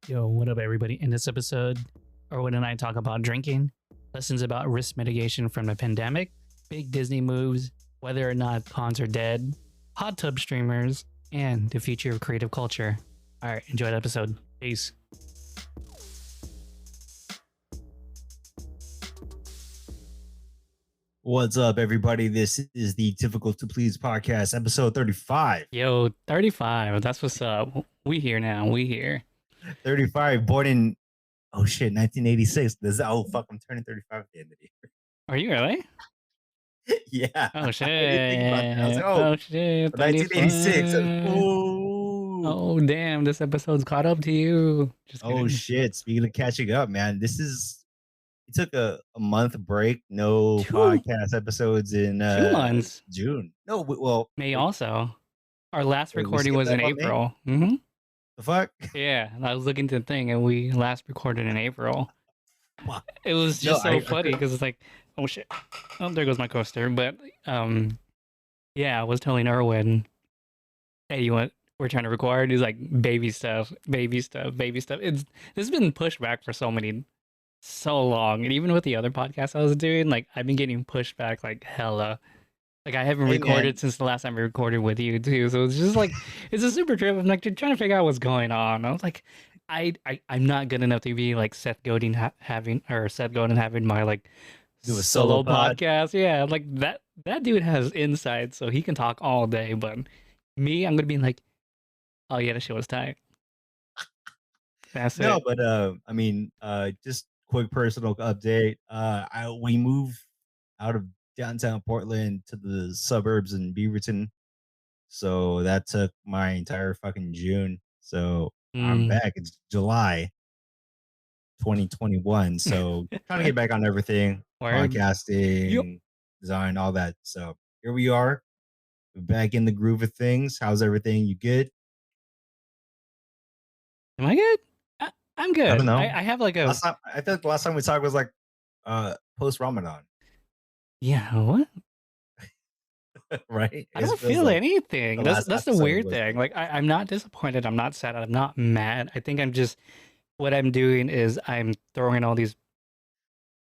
Yo, what up, everybody? In this episode, Erwin and I talk about drinking, lessons about risk mitigation from the pandemic, big Disney moves, whether or not cons are dead, hot tub streamers, and the future of creative culture. All right, enjoy the episode. Peace. What's up, everybody? This is the Difficult to Please podcast, episode 35. Yo, 35. That's what's up. We here now. We here. 35, born in, 1986. I'm turning 35 at the end of the Are you really? year. Yeah. Oh, I didn't think about that. I was shit. like, Oh, shit. 1986. 35. Ooh. Oh, damn. This episode's caught up to you. Just Oh, kidding. shit. Speaking of catching up, man, it took a month break, no Two- podcast episodes in 2 months. June. No, well, May also. Our last Wait, we recording skipped was in that one, May? April. Mm-hmm. the fuck? Yeah, I was looking to the thing, and we last recorded in April. Wow. It was No, just so I funny because it's like, oh shit, oh there goes my coaster. But yeah, I was telling Erwin, hey, we're trying to record. He's like, baby stuff, baby stuff, baby stuff. This has been pushed back for so long, and even with the other podcasts I was doing, like I've been getting pushed back like hella. Like I haven't Hey, recorded man. since the last time I recorded with you too, so it's just like it's a super trip. I'm like trying to figure out what's going on. I was like, I'm not good enough to be like Seth Godin having my like Do a solo solo pod. podcast. Yeah, like that dude has insight, so he can talk all day. But me, I'm gonna be like, oh yeah, that shit was tight. That's No, it. but just quick personal update. We moved out of downtown Portland to the suburbs in Beaverton, so that took my entire fucking June. So I'm Mm. back. It's July 2021. So trying to get back on everything, Word. podcasting, design, all that. So here we are, back in the groove of things. How's everything? You good? Am I good? I'm good. I don't know. I have like a I think the last time we talked was like post Ramadan. yeah. What? Right? I don't feel anything. the last That's the episode weird was thing. Like I'm not disappointed. I'm not sad. I'm not mad. I think I'm just what I'm doing is I'm throwing all these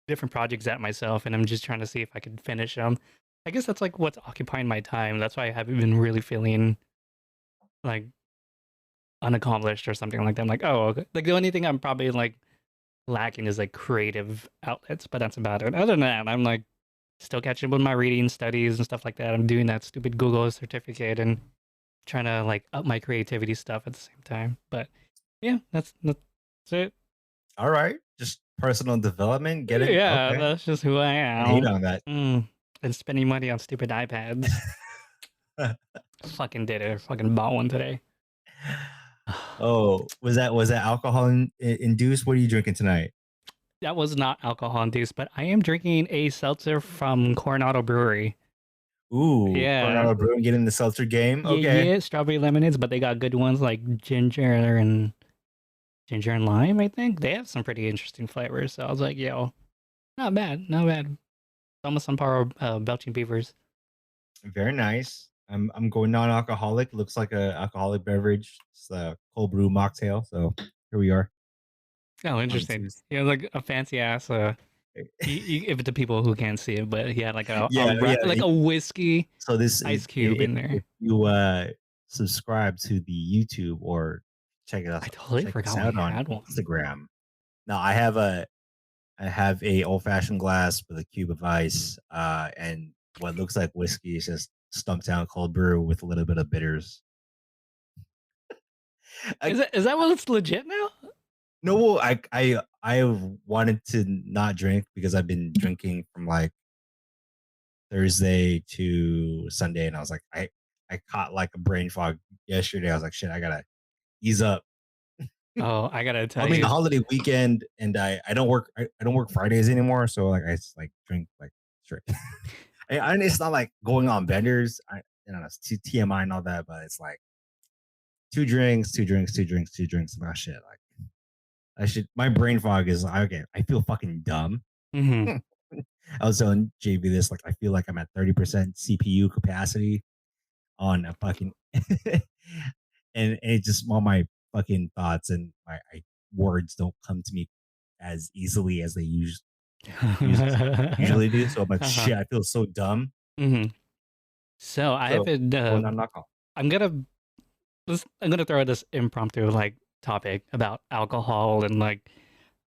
different projects at myself, and I'm just trying to see if I can finish them. I guess that's like what's occupying my time. That's why I haven't been really feeling like unaccomplished or something like that. I'm like, oh, okay. Like the only thing I'm probably like lacking is like creative outlets, but that's about it. Other than that, I'm like still catching up with my reading studies and stuff like that. I'm doing that stupid Google certificate and trying to like up my creativity stuff at the same time. But yeah, that's it. all right. Just personal development. Get it? Yeah, Okay. that's just who I I hate am. on that. And spending money on stupid iPads. Fucking did it. Fucking bought one today. Oh, was that alcohol induced? What are you drinking tonight? That was not alcohol induced, but I am drinking a seltzer from Coronado Brewery. Ooh, Yeah. Coronado Brewing getting the seltzer game. Yeah, Okay. yeah, strawberry lemonades, but they got good ones like ginger and lime. I think they have some pretty interesting flavors. So I was like, yo, not bad, not bad. Almost on par with Belching Beavers. Very nice. I'm going non-alcoholic. Looks like a alcoholic beverage. It's a cold brew mocktail. So here we are. Oh, interesting. He has like a fancy ass. You give it to people who can't see it, but he had like a like a whiskey. So this ice cube in there. If you subscribe to the YouTube or check it out, I totally check forgot us out we on had one. Instagram. Now I have a old fashioned glass with a cube of ice, and what looks like whiskey is just Stumptown cold brew with a little bit of bitters. Is that what's legit now? No, I wanted to not drink because I've been drinking from like Thursday to Sunday, and I was like, I caught like a brain fog yesterday. I was like, shit, I gotta ease up. Oh, I gotta tell I mean, you. the holiday weekend, and I don't work. I don't work Fridays anymore, so like I just like drink like straight. And it's not like going on benders. It's TMI and all that, but it's like two drinks. Oh shit, like I should. My brain fog is like, okay. I feel fucking dumb. Mm-hmm. I was telling JV this, like I feel like I'm at 30% CPU capacity on a fucking, and it's just all my fucking thoughts and words don't come to me as easily as they usually do. So I'm like, Uh-huh. shit, I feel so dumb. hmm So I So haven't. going on alcohol. I'm gonna I'm gonna throw this impromptu like topic about alcohol and like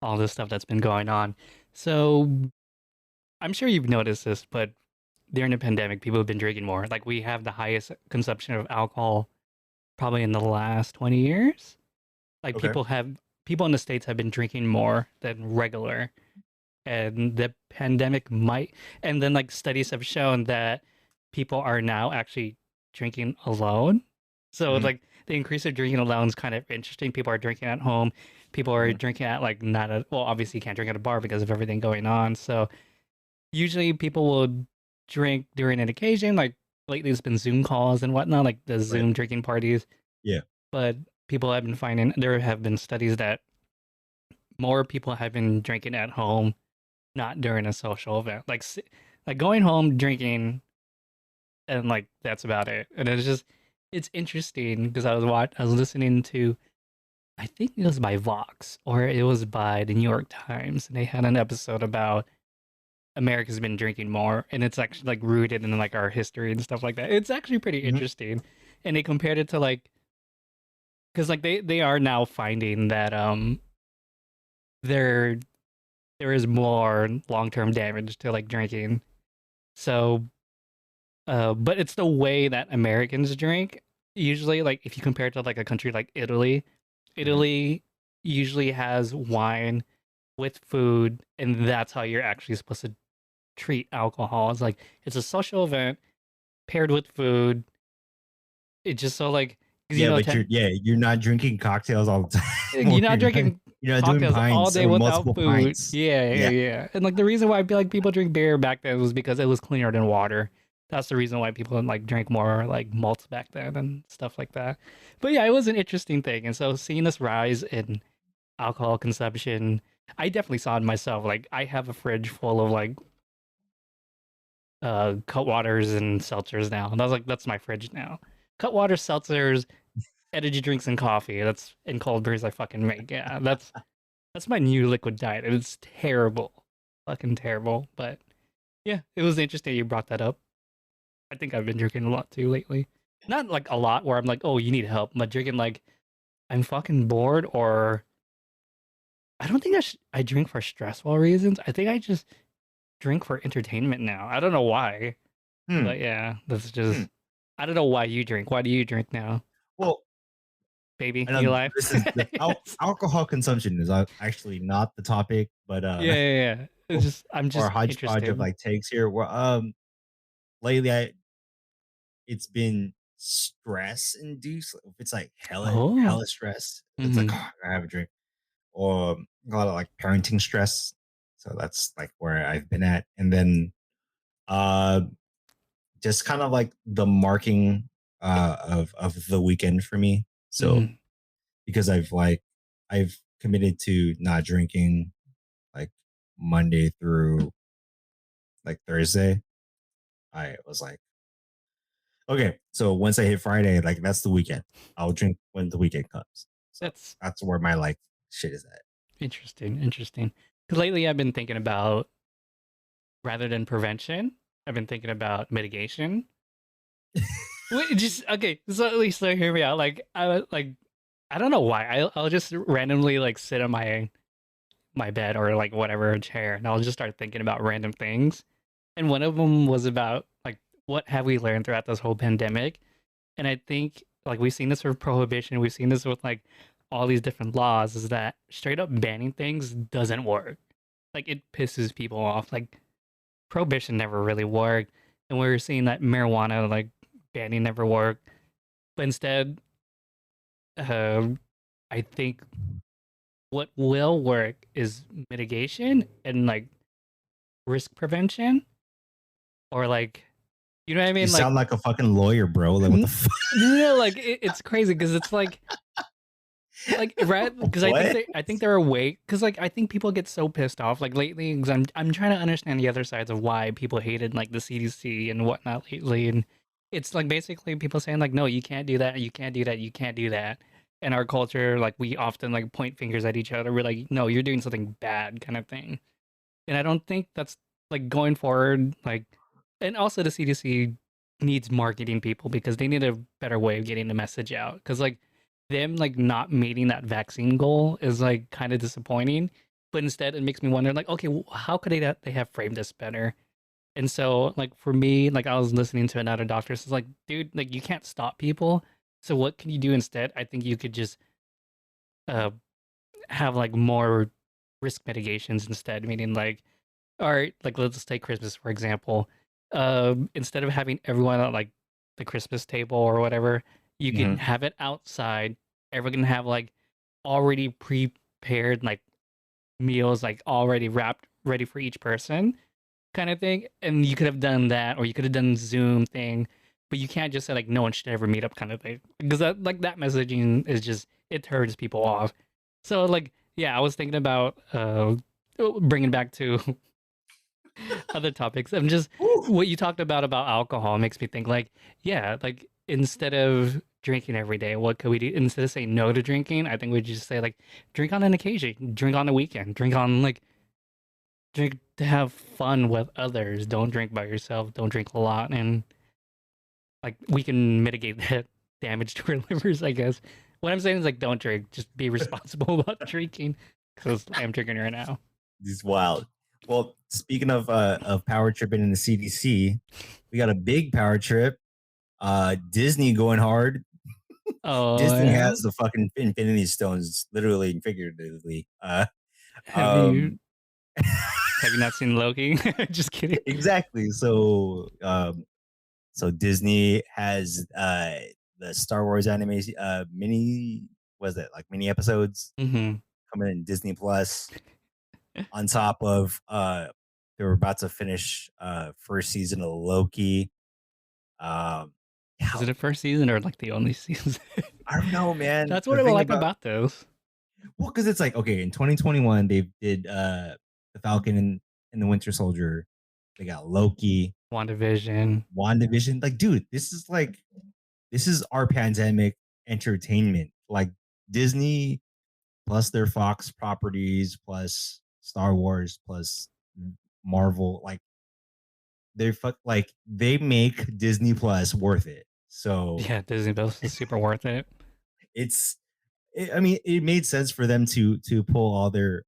all this stuff that's been going on. So I'm sure you've noticed this, but during the pandemic, people have been drinking more. Like we have the highest consumption of alcohol probably in the last 20 years. Like Okay. people in the States have been drinking more than regular. And the pandemic might, and then like studies have shown that people are now actually drinking alone. So Hmm. like the increase of drinking alone is kind of interesting. People are drinking at home. People are Hmm. drinking at like not a, well, obviously you can't drink at a bar because of everything going on. So usually people will drink during an occasion. Like lately it's been Zoom calls and whatnot, like the Right. Zoom drinking parties. Yeah. But people have been finding, there have been studies that more people have been drinking at home, not during a social event. Like going home, drinking, and like that's about it. And it's interesting because I was listening to, I think it was by Vox or it was by the New York Times, and they had an episode about America's been drinking more, and it's actually like rooted in like our history and stuff like that. It's actually pretty Hmm. interesting, and they compared it to like, because like they are now finding that there there is more long term damage to like drinking. So but it's the way that Americans drink. Usually, like if you compare it to like a country like Italy, Hmm. Italy usually has wine with food, and that's how you're actually supposed to treat alcohol. It's like it's a social event paired with food. It's just so like because Yeah, but you're not drinking cocktails all the time, or you're not drinking you're not doing cocktails all pints day or without multiple food. pints. Yeah, yeah, Yeah. yeah. And like the reason why I feel like people drink beer back then was because it was cleaner than water. That's the reason why people like drank more like malts back then and stuff like that. But yeah, it was an interesting thing. And so seeing this rise in alcohol consumption, I definitely saw it myself. Like I have a fridge full of like cut waters and seltzers now. And I was like, that's my fridge now. Cut water, seltzers, energy drinks, and coffee. That's and cold brews I fucking make. Yeah, that's my new liquid diet. It's terrible. Fucking terrible. But yeah, it was interesting you brought that up. I think I've been drinking a lot too lately. Not like a lot where I'm like, oh, you need help, but drinking like I'm fucking bored or I don't think I drink for stressful reasons. I think I just drink for entertainment now. I don't know why. Hmm. But yeah, that's Hmm. just I don't know why you drink. Why do you drink now? Well, Baby, I know you life? this is the Yes. alcohol consumption is actually not the topic, but Yeah, yeah, yeah. It's just I'm or a just hodgepodge of interested. like takes here. Well, lately it's been stress induced. If it's like Oh. hella stress, it's like, hmm oh, I have a drink, or a lot of like parenting stress. So that's like where I've been at, and then uh, just kind of like the marking of the weekend for me. So hmm because I've committed to not drinking like Monday through like Thursday, I was like, okay, so once I hit Friday, like that's the weekend. I'll drink when the weekend comes. So That's that's where my like shit is at. interesting. Interesting. Because lately I've been thinking about rather than prevention, I've been thinking about mitigation. Wait, just okay. So at least hear me out. Like I don't know why. I'll just randomly like sit on my bed or like whatever chair, and I'll just start thinking about random things. And one of them was about like what have we learned throughout this whole pandemic? And I think like we've seen this with prohibition, we've seen this with like all these different laws, is that straight up banning things doesn't work. Like it pisses people off. Like prohibition never really worked, and we were seeing that marijuana like banning never worked. But instead, um, I think what will work is mitigation and like risk prevention, or like you know what I You mean, like sound like a fucking lawyer, bro. Like what the n- fuck? no, like it's crazy because it's like right because What? I think there are way because like I think people get so pissed off like lately because I'm trying to understand the other sides of why people hated like the CDC and whatnot lately, and it's like basically people saying like no, you can't do that, you can't do that, you can't do that. in our culture, like we often like point fingers at each other. We're like, no, you're doing something bad, kind of thing. And I don't think that's like going forward. Like, and also the CDC needs marketing people because they need a better way of getting the message out. Because like them like not meeting that vaccine goal is like kind of disappointing. But instead, it makes me wonder, like, okay, how could they have framed this better? And so, like for me, like I was listening to another doctor, so it's like, dude, like you can't stop people. So what can you do instead? I think you could just uh have like more risk mitigations instead, meaning like, all right, like let's just take Christmas for example. Instead of having everyone at like the Christmas table or whatever, you can Hmm. have it outside. Everyone can have like already prepared like meals, like already wrapped, ready for each person kind of thing. And you could have done that, or you could have done Zoom thing, but you can't just say like no one should ever meet up kind of thing because that like that messaging is just it turns people off. So like yeah, I was thinking about bringing back to other topics. I'm just what you talked about alcohol makes me think like yeah, like instead of drinking every day, what could we do instead of saying no to drinking? I think we just say like drink on an occasion, drink on the weekend, drink on like drink to have fun with others. Don't drink by yourself. Don't drink a lot, and like we can mitigate that damage to our livers. I guess what I'm saying is like don't drink. Just be responsible about drinking. Because I'm drinking right now. This is wild. Well, speaking of power tripping in the CDC, we got a big power trip. Disney going hard. Oh Disney yeah. has the fucking Infinity Stones, literally and figuratively. Have you Um, have you not seen Loki? Just kidding. exactly. So Disney has the Star Wars anime mini, was it like mini episodes Hmm. coming in Disney Plus. On top of they were about to finish first season of Loki. Um, Is it how the first season or like the only season? I don't know, man. That's what The I thing like about about those. well, because it's like okay, in 2021 they did the Falcon and the Winter Soldier. They got Loki, WandaVision. WandaVision. Like, dude, this is our pandemic entertainment. Like Disney plus their Fox properties plus Star Wars plus Marvel. Like they make Disney Plus worth it. So Yeah, Disney Plus is super worth it. it's I mean, it made sense for them to pull all their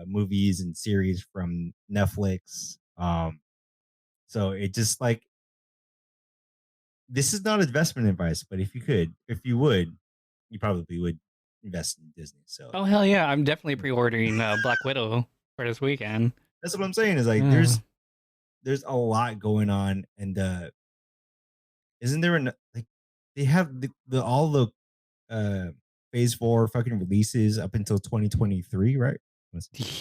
movies and series from Netflix. So it just like this is not investment advice, but if you would, you probably would invest in Disney. So Oh hell yeah! I'm definitely pre-ordering Black Widow for this weekend. that's what I'm saying. Is like Uh, there's a lot going on, and isn't there an like they have the all the uh phase four fucking releases up until 2023, right?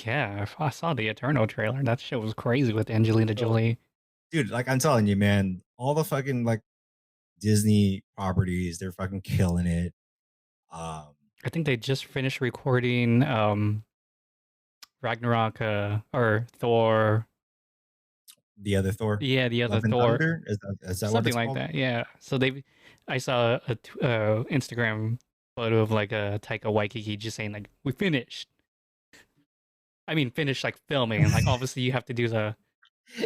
yeah, I saw the Eternal trailer. That shit was crazy with Angelina So, Jolie. dude, like I'm telling you, man, all the fucking like Disney properties, they're fucking killing it. Um, I think they just finished recording Ragnarok or Thor. the other Thor, Yeah, the other Love and Thor, Thunder, is that what something it's like called? that. Yeah. So they, I saw a Instagram photo of like a Taika Waititi just saying like we finished. I mean, finished like filming. Like obviously you have to do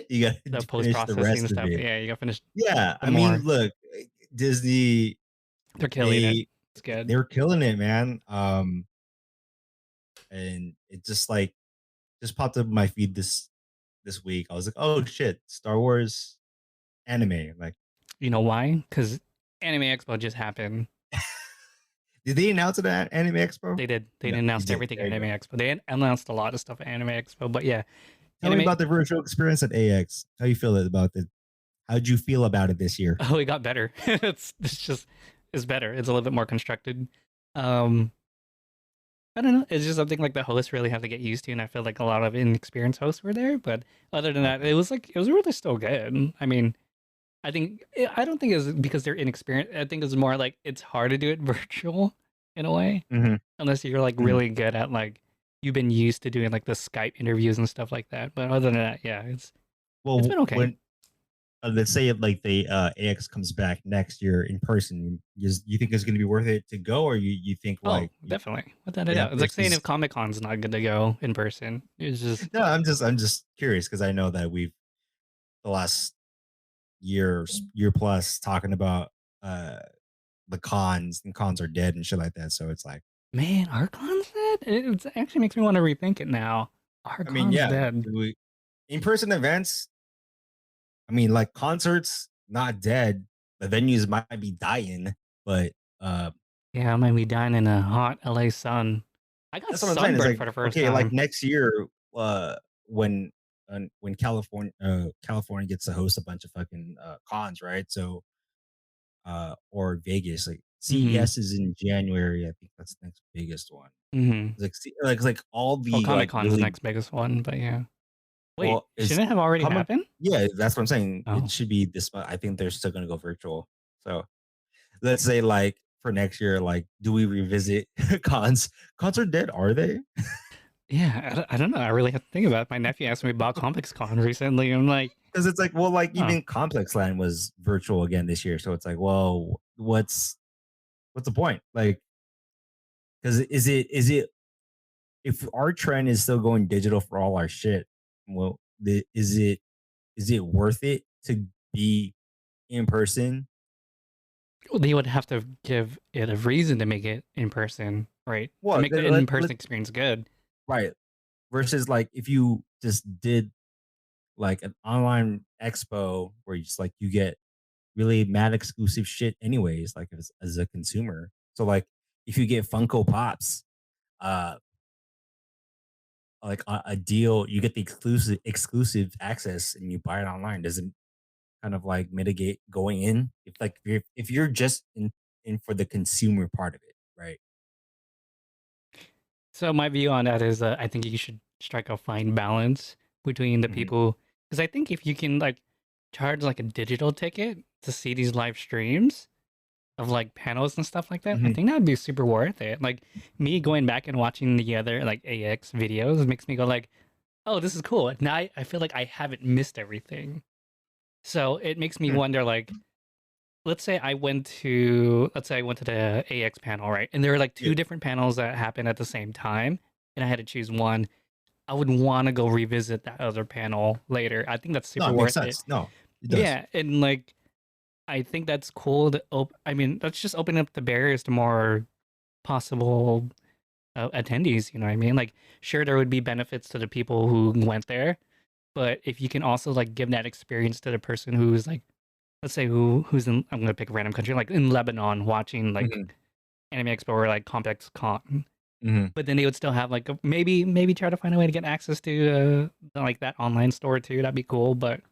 You got the to post finish the processing and rest of stuff. But it. yeah, you got to finish Yeah, some I mean, more. look, Disney, They're killing it. they It's good. they're killing it, man. And it just like just popped up in my feed this week. I was like, oh shit, Star Wars anime. Like, You know why? Because Anime Expo just happened. did they announce it at Anime Expo? They did. They Yeah, they announced did. everything There at you Anime go. Expo. They announced a lot of stuff at Anime Expo. But yeah, Tell me Anime. about the virtual experience at AX. How you feel about it? How'd you feel about it this year? Oh, it got better. It's just it's better. It's a little bit more constructed. Um, I don't know. It's just something like the hosts really have to get used to, and I feel like a lot of inexperienced hosts were there. But other than that, Okay. it was really still good. I mean, I don't think it's because they're inexperienced. I think it's more like it's hard to do it virtual in a way, Hmm. unless you're like Hmm. really good at like you've been used to doing like the Skype interviews and stuff like that. But other than that, yeah, it's Well, been okay. let's say if like the AX comes back next year in person, you think it's going to be worth it to go, or you think Oh, like definitely. Without a yeah doubt. It's like saying if versus Comic Con's not good to go in person. It's just no, I'm just curious because I know that we've the last year plus talking about uh the cons and cons are dead and shit like that. So it's like, man, are cons dead? It actually makes me want to rethink it now. Are I mean, cons yeah, dead? in person events, I mean, like concerts, not dead. The venues might be dying, but Yeah, I might be dying in a hot LA sun. I got that's what I'm saying. It's sunburned like, for the first okay, like time. next year, when when California gets to host a bunch of fucking cons, right? So or Vegas, like Mm-hmm. CES is in January. I think that's the next biggest one. Mm-hmm. Like like all Well, the Comic like Con's the really next biggest one, but yeah. Wait, well is shouldn't it have already comic. happened? Yeah, that's what I'm saying. It Oh, should be this month. I think they're still gonna go virtual. So let's say like for next year, like do we revisit cons? Cons are dead, are they? yeah. I don't know. I really have to think about it. My nephew asked me about Comics Con recently. I'm like, Because it's like, well, like oh, even Complex Land was virtual again this year. So it's like, well, what's the point? Like, because is it if our trend is still going digital for all our shit, well, is it worth it to be in person? well, they would have to give it a reason to make it in person, right? To Well, make the in person experience good. right versus like if you just did like an online expo where you just like you get really mad exclusive shit anyways, like as a consumer. So like if you get Funko Pops, uh like a deal, you get the exclusive access and you buy it online. Doesn't kind of like mitigate going in if you're just in for the consumer part of it, right? So my view on that is, I think you should strike a fine balance between the Hmm. people, because I think if you can like charge like a digital ticket to see these live streams of like panels and stuff like that, I Hmm. think that would be super worth it. Like me going back and watching the other like AX videos makes me go like, oh, this is cool. Now I feel like I haven't missed everything. So it makes me wonder like, let's say I went to the AX panel, right? And there were like Yeah, two different panels that happened at the same time, and I had to choose one. I would want to go revisit that other panel later. I think that's no, super it makes worth it. sense. No, it does. Yeah, and like I think that's cool to I mean, that's just opening up the barriers to more possible attendees, you know what I mean? Like sure there would be benefits to the people who went there, but if you can also like give that experience to the person who's like, let's say who's in, I'm gonna pick a random country, like in Lebanon watching like Hmm. Anime Expo or like Complex Con, Hmm. but then they would still have like maybe try to find a way to get access to like that online store too. That'd be cool. But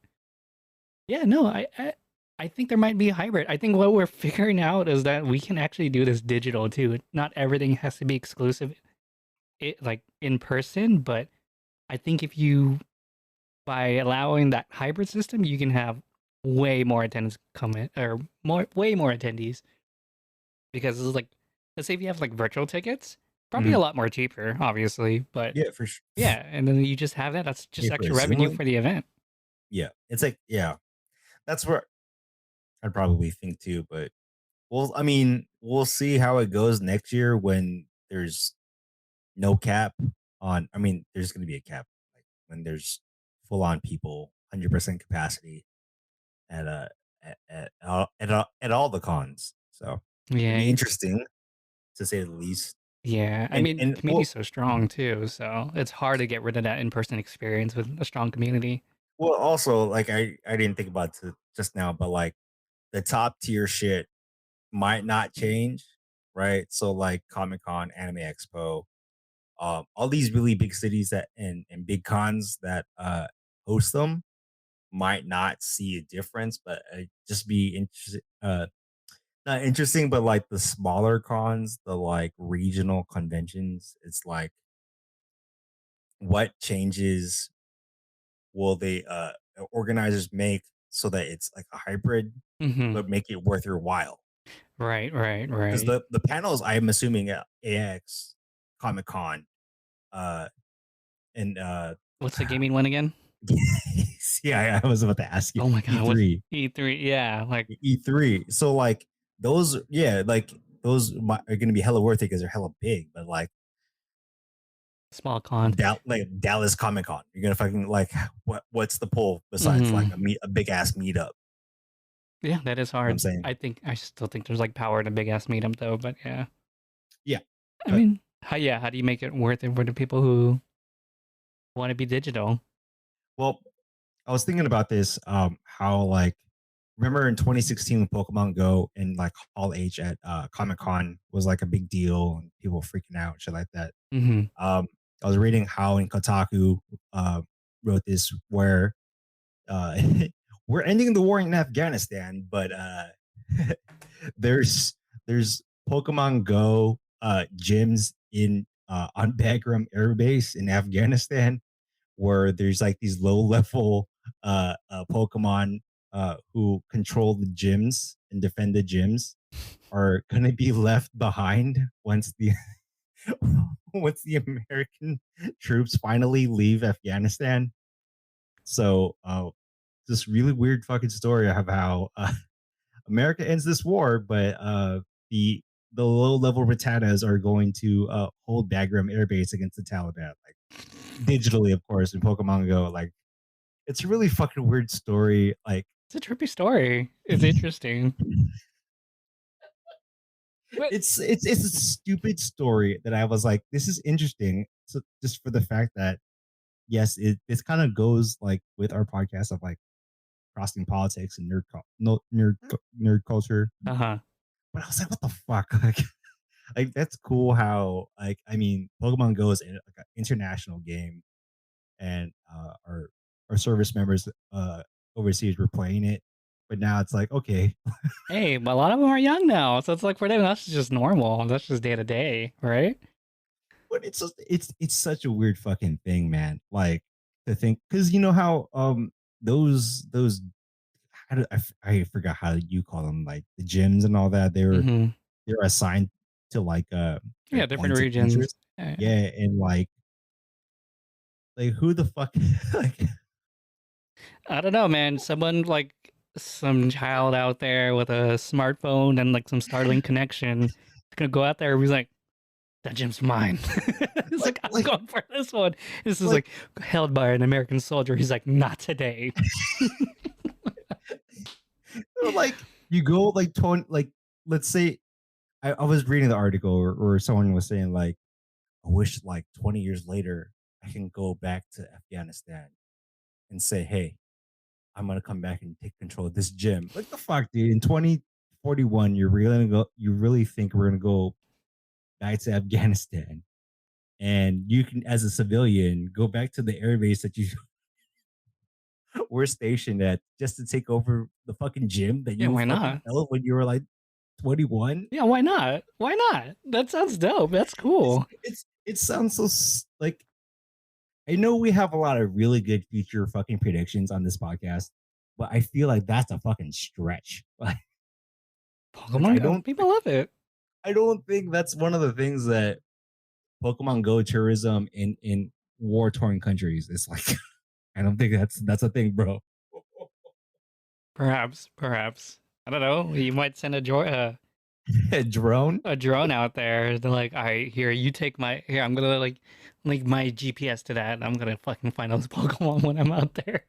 yeah, no, I think there might be a hybrid. I think what we're figuring out is that we can actually do this digital too. Not everything has to be exclusive, like in person. But I think if you by allowing that hybrid system, you can have way more attendance come in or way more attendees because it's like, let's say if you have like virtual tickets, probably a Hmm. lot more cheaper, obviously, but Yeah, for sure. yeah, and then you just have that. That's Pay just for a extra Zoom revenue link. for the event. Yeah, it's like yeah, that's where I'd probably think too. But well, I mean, we'll see how it goes next year when there's no cap on. I mean, there's going to be a cap like when there's full on people, 100% capacity at at all the cons. So it'll be Yeah, interesting to say the least. yeah. I mean, the And well, community's so strong too, so it's hard to get rid of that in-person experience with a strong community. also like I didn't think about it just now, but like the top tier shit might not change, right? So like Comic Con, Anime Expo, all these really big cities that and big cons that host them might not see a difference, but just be interested. Not interesting, but like the smaller cons, the like regional conventions, it's like what changes will they organizers make so that it's like a hybrid, Hmm. but make it worth your while? Right, right, Because right. the panels, I'm assuming at AX, Comic Con, uh, and What's the gaming one again? Yeah, I was about to ask you. Oh my god, what's E3, E3? Yeah, like E3. So like those, yeah, like those are gonna be hella worth it because they're hella big. But like small con. Like Dallas Comic Con, you're gonna fucking like what's the pull besides like Hmm. a big ass meetup? Yeah, that is You know what I'm hard. saying? I still think there's like power in a big ass meetup though. But yeah, Yeah, I but mean, how do you make it worth it for the people who want to be digital? well, I was thinking about this. How like remember in 2016 when Pokemon Go and like Hall H at Comic Con was like a big deal and people were freaking out, shit like that. Hmm. Um, I was reading how in Kotaku uh, wrote this where uh, we're ending the war in Afghanistan, but there's there's Pokemon Go gyms in on Bagram Air Base in Afghanistan where there's like these low level Pokemon who control the gyms and defend the gyms are gonna be left behind once the once the American troops finally leave Afghanistan. So this really weird fucking story of how America ends this war, but the the low level Rattatas are going to hold Bagram Air Base against the Taliban, like digitally, of course, in Pokemon Go. Like it's a really fucking weird story. Like It's a trippy story. It's interesting. But it's a stupid story that I was like, this is interesting. So just for the fact that yes, it kind of goes like with our podcast of like crossing politics and no, nerd culture. uh-huh. But I was like, what the fuck? Like that's cool how like I mean Pokemon Go is like an international game and our service members overseas were playing it. But now it's like, okay, Hey, but a lot of them are young now, so it's like for them that's just normal. That's just day to day, right? but it's such a weird fucking thing, man. Like to think because you know how those I forgot how you call them like the gyms and all that Hmm. they're assigned to Yeah, their different points of regions. interest. Yeah, yeah. Yeah, and like who the fuck like I don't know, man. Someone like some child out there with a smartphone and like some Starlink connection is gonna go out there and be like, that gym's mine. It's like like, I'm like going for this one. This is like like held by an American soldier. He's like, not today. like you go like 20 like let's say I was reading the article or someone was saying like I wish like 20 years later I can go back to Afghanistan and say, hey, I'm gonna come back and take control of this gym. Like the fuck, dude. In 2041, you really think we're gonna go back to Afghanistan and you can as a civilian go back to the air base that you were stationed at just to take over the fucking gym that Yeah, you why fucking not? built when you were like 21? Yeah, why not? Why not? That sounds dope. That's cool. It sounds so like I know we have a lot of really good future fucking predictions on this podcast, but I feel like that's a fucking stretch. Like Pokemon Go. People love it. I don't think that's one of the things that Pokemon Go tourism in war torn countries is like. I don't think that's a thing, bro. Perhaps. I don't know. You might send A drone? a drone out there. They're like, all right, here, you take my here. I'm gonna like link my GPS to that, and I'm gonna fucking find those Pokemon when I'm out there.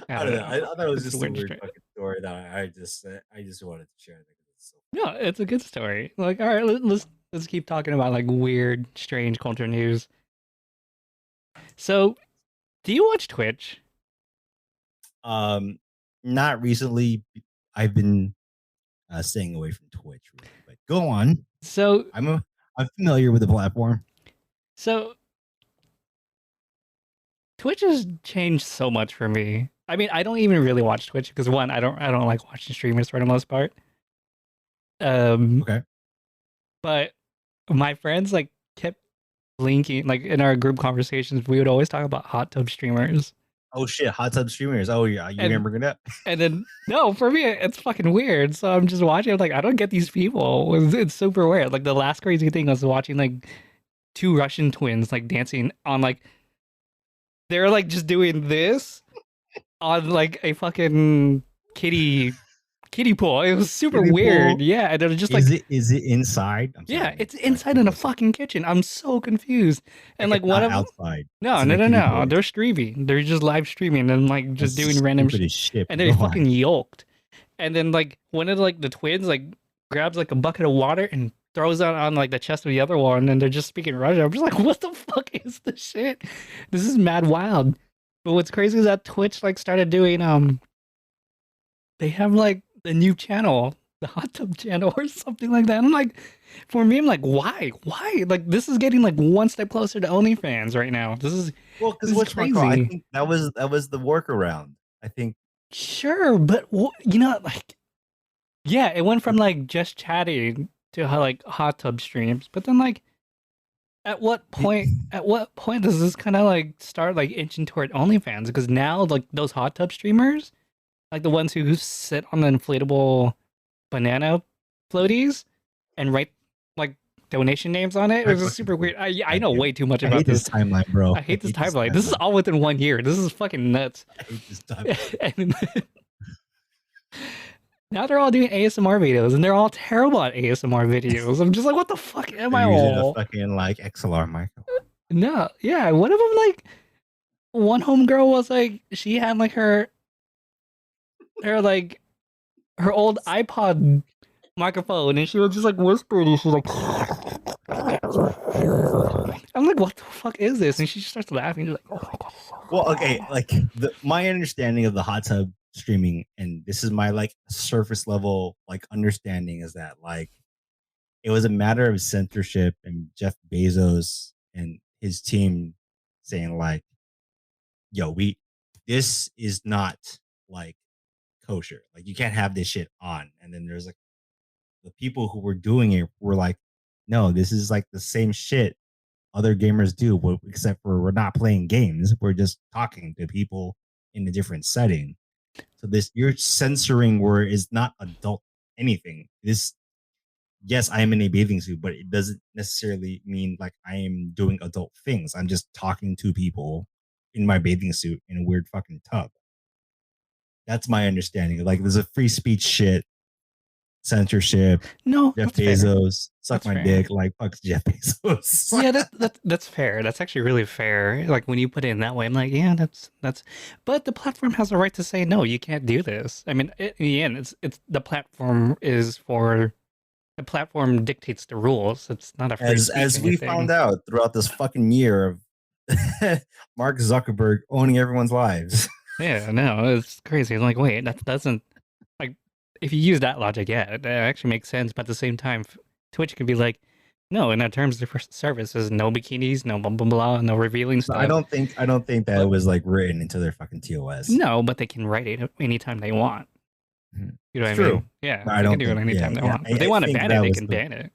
I I don't don't know. know. I thought it was It's a just a weird weird story. fucking story that I just wanted to share because it's so. No, it's a good story. Like, all right, let's keep talking about like weird, strange culture news. So, do you watch Twitch? Um, not recently. I've been staying away from Twitch, really. But go on. So, I'm familiar with the platform. so Twitch has changed so much for me. I mean, I don't even really watch Twitch because one, I don't like watching streamers for the most part. Um, Okay. but my friends like kept linking like in our group conversations, we would always talk about hot tub streamers. Oh shit, hot tub streamers. Oh yeah, you And remember that? then no, for me it's fucking weird. So I'm just watching. I'm like, I don't get these people. It's super weird. Like the last crazy thing was watching like two Russian twins like dancing on like they're like just doing this on like a fucking kiddie pool. It was super Kiddie weird. pool. Yeah, and they're just Is like, it inside? I'm yeah, sorry. it's inside in a fucking kitchen. I'm so confused. And Like like it's one not of them, outside. no, It's in no, a no, kiddie no. pool. They're streaming. They're just live streaming and like just That's doing random stupid shit. as shit. And But they go on. fucking yoked. And then like one of like the twins like grabs like a bucket of water and throws it on like the chest of the other one, and they're just speaking Russian. I'm just like, what the fuck is this shit? This is mad wild. But what's crazy is that Twitch like started doing they have like the new channel, the hot tub channel or something like that. I'm like, for me, I'm like, why? Why? Like this is getting like one step closer to OnlyFans right now. Well, This because is whatchamacallit, I crazy. think that was the workaround. I think Sure, but you know, like, yeah, it went from like just chatting to like hot tub streams, but then like, at what it, point? At what point does this kind of like start like inching toward OnlyFans? Because now like those hot tub streamers, like the ones who sit on the inflatable banana floaties and write like donation names on it. It I was just fucking super hate weird. it. I God know damn way it. too much I about hate this this. timeline, bro. I I hate this hate this timeline. This is timeline. all within 1 year. This is fucking nuts. I hate this timeline. And now they're all doing ASMR videos, and they're all terrible at ASMR videos. I'm just like, what the fuck am They're I using a all? fucking like XLR mic. No, yeah. One of them, like, one homegirl was like, she had like her like her old iPod microphone, and she was just like whispering, and she's like, I'm like, what the fuck is this? And she just starts laughing. She's like, oh my god. Well, okay, like my understanding of the hot tub streaming, and this is my like surface level like understanding, is that like it was a matter of censorship and Jeff Bezos and his team saying like, "Yo, we this is not like kosher. Like you can't have this shit on." And then there's like the people who were doing it were like, "No, this is like the same shit other gamers do, except for we're not playing games. We're just talking to people in a different setting." So this you're censoring where it's not adult anything. This yes, I am in a bathing suit, but it doesn't necessarily mean like I am doing adult things. I'm just talking to people in my bathing suit in a weird fucking tub. That's my understanding. Like there's a free speech shit, censorship. No, Jeff that's fair. Bezos, suck That's my fair. dick, like fuck Jeff Bezos. Yeah, that's fair. That's actually really fair. Like when you put it in that way, I'm like, yeah, that's. But the platform has a right to say no. You can't do this. I mean, in the end, it's the platform is for the platform dictates the rules. It's not a free speech As we anything. found out throughout this fucking year of Mark Zuckerberg owning everyone's lives. Yeah, no, it's crazy. I'm like, wait, that doesn't like if you use that logic, yeah, it actually makes sense. But at the same time, Twitch can be like, no, in our terms of service, is no bikinis, no blah blah blah, no revealing So I stuff. don't think that it But was like written into their fucking TOS. no, but they can write it anytime they want. Mhm. You know what It's I true. mean? Yeah, But I they can don't do it think anytime they yeah. want. If they I want to think ban it, that they was can ban it.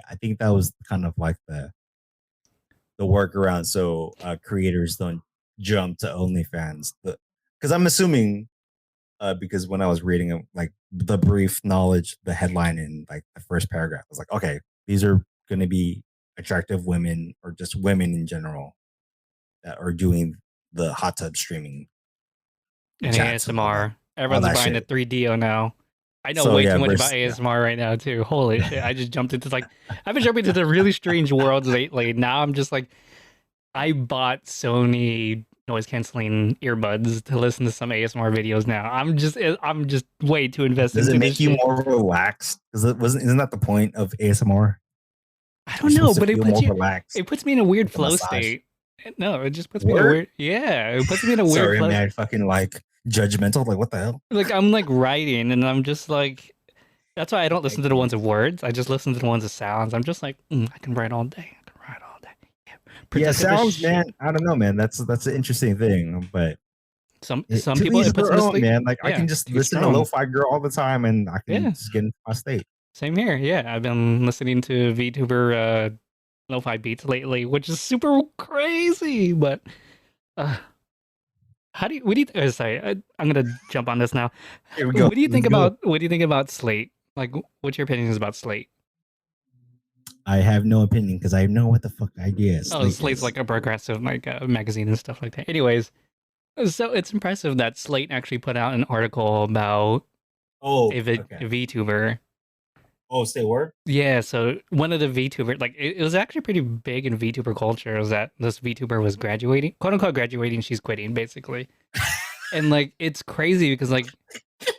I think that was kind of like the workaround so creators don't jump to OnlyFans. Because I'm assuming because when I was reading like the brief knowledge, the headline in like the first paragraph, I was like, okay, these are going to be attractive women or just women in general that are doing the hot tub streaming And chats and ASMR, all everyone's that buying the shit. 3DO now. I know So way too yeah, much about versus yeah. ASMR right now too. Holy shit! I just jumped into like I've been jumping into the really strange worlds lately. Now I'm just like I bought Sony noise canceling earbuds to listen to some ASMR videos now. I'm just way too invested Does it into this make you shit. more relaxed? Because it wasn't isn't that the point of ASMR? I You're don't know, supposed to but feel more relaxed, it puts me in a weird like a flow massage. state. No, it just puts me in a Word? weird yeah, it puts me in a weird Sorry, flow. man. Fucking like judgmental. Like what the hell? Like I'm like writing and I'm just like that's why I don't I listen to the can't. ones of words. I just listen to the ones of sounds. I'm just like, I can write all day. I can write all day. Yeah. Yeah, Productive as sounds, man. shit. I don't know, man. That's an interesting thing, but Some to people each it puts their them to own, sleep. man. Like I Yeah, can just to each listen their to own. Lo-Fi Girl all the time, and I can Yeah, just get in my state. same here. Yeah, I've been listening to VTuber lo-fi beats lately, which is super crazy. But uh, how do you? What do you? Sorry, I'm gonna jump on this now. Here we go. Let's go. What do you think about Slate? Like, what's your opinions about Slate? I have no opinion because I know what the fuck idea Oh, Slate Slate's is. like a progressive like magazine and stuff like that. Anyways, so it's impressive that Slate actually put out an article about Oh, a okay. VTuber. Oh, stay word. Yeah, so one of the VTuber, like it was actually pretty big in VTuber culture, was that this VTuber was graduating, quote unquote graduating, she's quitting basically. And like it's crazy because like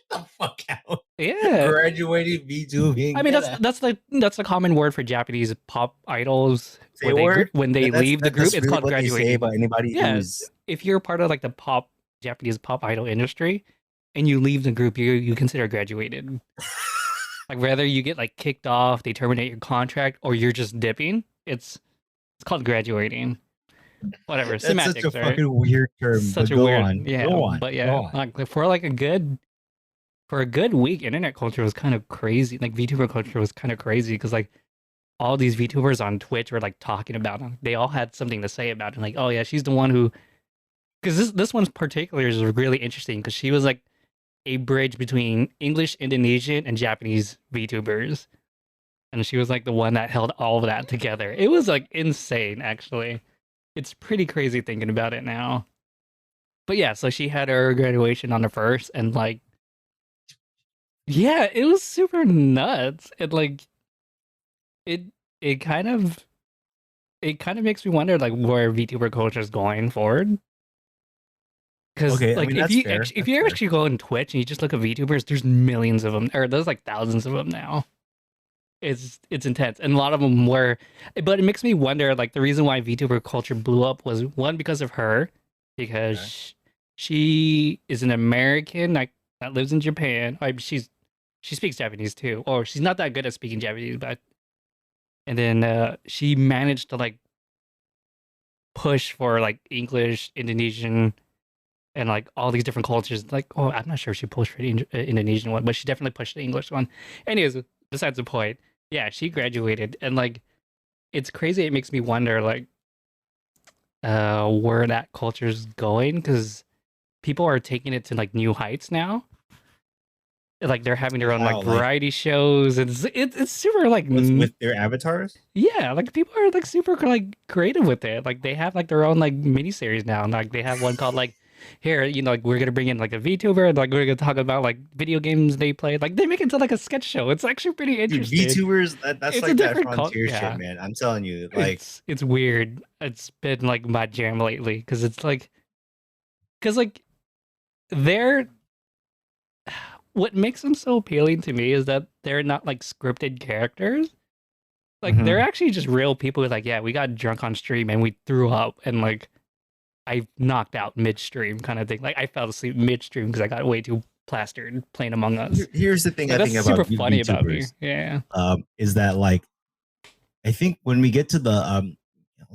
The fuck out. yeah, Graduating I VTubing. mean Get out. that's the common word for Japanese pop idols Say word. when they leave the group, That's it's really called what they say graduating. about anybody Yeah, who's if you're part of like the pop Japanese pop idol industry and you leave the group, you consider graduated. Like whether you get like kicked off, they terminate your contract, or you're just dipping, it's called graduating. Whatever, that's such a semantics, right? fucking weird term. Such But a go weird, on. yeah. Go on. But yeah, Go on. like for like for a good week, internet culture was kind of crazy. Like VTuber culture was kind of crazy because like all these VTubers on Twitch were like talking about them. They all had something to say about it. Like, oh yeah, she's the one who, because this one's particular is really interesting because she was like a bridge between English, Indonesian, and Japanese VTubers, and she was like the one that held all of that together. It was like insane, actually. It's pretty crazy thinking about it now. But yeah, so she had her graduation on the first, and like, yeah, it was super nuts. And like, it it kind of it kind of makes me wonder like where VTuber culture is going forward. Because Okay, I like mean that's fair. if That's you fair. actually go on Twitch and you just look at VTubers, there's millions of them, or there's like thousands of them now. It's intense, and a lot of them were, but it makes me wonder. Like the reason why VTuber culture blew up was one because of her, Okay. because she is an American like that lives in Japan. Like she speaks Japanese too, or she's not that good at speaking Japanese, but and then she managed to like push for like English, Indonesian, and like all these different cultures. Like, oh, I'm not sure if she pushed for the Indonesian one, but she definitely pushed the English one. Anyways, besides the point, yeah, she graduated, and like it's crazy. It makes me wonder like where that culture's going because people are taking it to like new heights now. Like they're having their Like own like how? Like variety shows, and it's super like with their avatars? yeah, like people are like super like creative with it. Like they have like their own like mini series now. And, like they have one called like here, you know, like we're gonna bring in like a VTuber, and, like we're gonna talk about like video games they played. Like they make it into like a sketch show. It's actually pretty Dude, interesting. VTubers, that's It's a like that different cult. frontier shit, Yeah, man. I'm telling you, like it's weird. It's been like my jam lately because it's like like they're what makes them so appealing to me is that they're not like scripted characters. Like they're mhm. actually just real people who's like, yeah, we got drunk on stream and we threw up and like I knocked out midstream kind of thing. Like I fell asleep midstream because I got way too plastered playing Among Us. Here's the thing Like I that's think about super funny about me. VTubers, Yeah. is that like I think when we get to the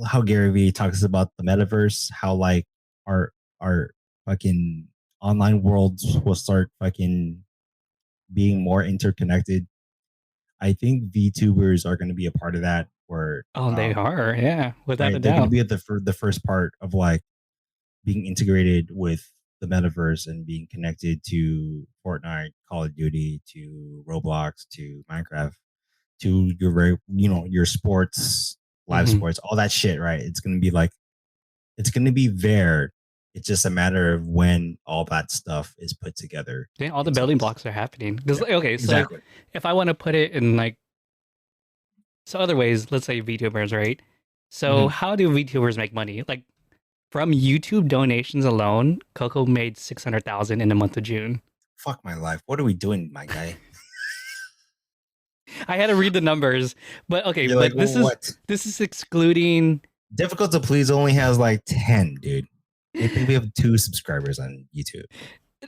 how Gary Vee talks about the metaverse, how like our our fucking online worlds will start fucking being more interconnected. I think VTubers are going to be a part of that. Where Oh, they are. Yeah, without a right, they're going to doubt. be at the first part of like being integrated with the metaverse and being connected to Fortnite, Call of Duty, to Roblox, to Minecraft, to your very your sports, live Hmm. sports, all that shit. Right? It's going to be like it's going to be there. It's just a matter of when all that stuff is put together Yeah, all the into building this. blocks are happening. Because Yeah, okay, so exactly. if I want to put it in like so other ways, let's say VTubers, right? So Mhm. how do VTubers make money? Like from YouTube donations alone, Coco made 600,000 in the month of June. Fuck my life. What are we doing, my guy? I had to read the numbers, but okay, You're like, but well, what? this is excluding Difficult to Please only has like 10, dude. I think we have 2 subscribers on YouTube.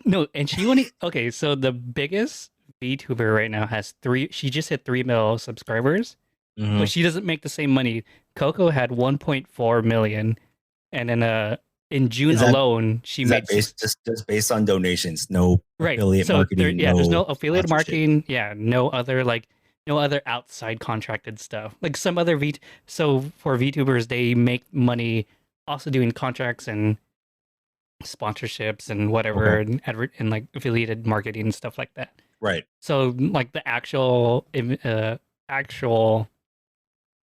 no, and she only okay. So the biggest VTuber right now has three. She just hit 3 mil subscribers, but Mhm. she doesn't make the same money. Coco had 1.4 million, and then in June Is that alone, she is that made based six. just based on donations? No Right. affiliate So there, marketing, yeah, there's no no affiliate sponsorship. marketing. Yeah, no other like no other outside contracted stuff. Like some other so for VTubers, they make money also doing contracts and sponsorships and whatever Okay. and like affiliated marketing and stuff like that. Right. So like the actual actual